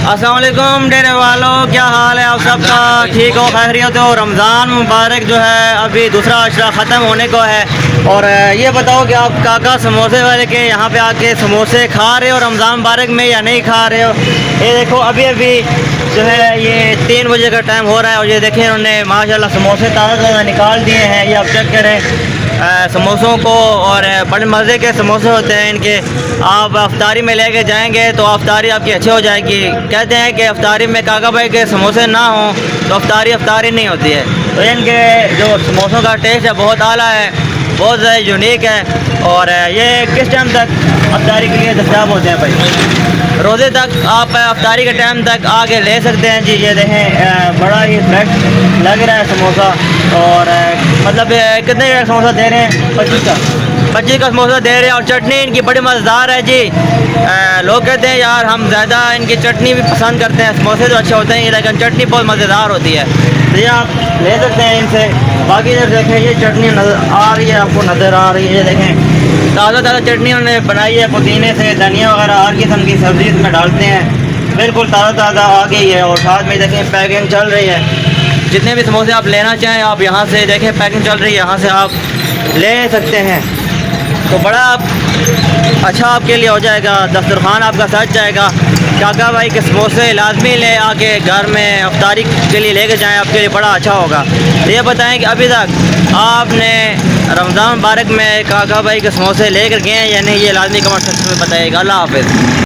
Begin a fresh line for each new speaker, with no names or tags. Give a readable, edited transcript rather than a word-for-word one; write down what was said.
अस्सलाम वालेकुम डेरे वालों, क्या हाल है आप सबका? ठीक हो, खैरियत हो? रमज़ान मुबारक जो है अभी दूसरा अशरा ख़त्म होने को है। और ये बताओ कि आप काका समोसे वाले के यहाँ पे आके समोसे खा रहे हो रमज़ान मुबारक में या नहीं खा रहे हो? ये देखो अभी अभी जो है ये 3 बजे का टाइम हो रहा है और ये देखें इन्होंने माशाल्लाह समोसे ताज़ा ताज़ा निकाल दिए हैं। ये आप चेक करें समोसों को, और बड़े मज़े के समोसे होते हैं इनके। आप अफ्तारी में लेके जाएंगे तो अफ्तारी आपकी अच्छी हो जाएगी। कहते हैं कि अफ्तारी में काका भाई के समोसे ना हों तो अफ्तारी नहीं होती है। तो इनके जो समोसों का टेस्ट है बहुत आला है, बहुत ज़्यादा यूनिक है। और ये किस टाइम तक अफ्तारी के लिए दस्तयाब होते हैं भाई? रोज़े तक आप अफ्तारी के टाइम तक आके ले सकते हैं जी। ये देखें बड़ा ही फ्रेश लग रहा है समोसा। और मतलब कितने का समोसा दे रहे हैं? 25 का समोसा दे रहे हैं। और चटनी इनकी बड़ी मज़ेदार है जी। लोग कहते हैं यार हम ज़्यादा इनकी चटनी भी पसंद करते हैं, समोसे तो अच्छे होते हैं लेकिन चटनी बहुत मज़ेदार होती है। तो ये आप ले सकते हैं इनसे। बाकी इधर देखें ये चटनी नज़र आ रही है, आपको नज़र आ रही है। ये देखें ताज़ा ताज़ा चटनी उन्होंने बनाई है, पुदीने से, धनिया वगैरह हर किस्म की सब्ज़ी इसमें डालते हैं। बिल्कुल ताज़ा ताज़ा आ गई है। और साथ में देखें पैकिंग चल रही है। जितने भी समोसे आप लेना चाहें आप यहाँ से देखें पैकिंग चल रही है, यहाँ से आप ले सकते हैं। तो बड़ा अच्छा आपके लिए हो जाएगा, दस्तरखान आपका सज जाएगा। काका भाई के समोसे लाजमी ले आके घर में अफ्तारी के लिए लेके जाएं, आपके लिए बड़ा अच्छा होगा। तो ये बताएं कि अभी तक आपने रमज़ान मुबारक में काका भाई के समोसे लेकर गए हैं या नहीं? ये लाजमी कमेंट सेक्शन में बताइएगा। अल्लाह हाफ़िज़।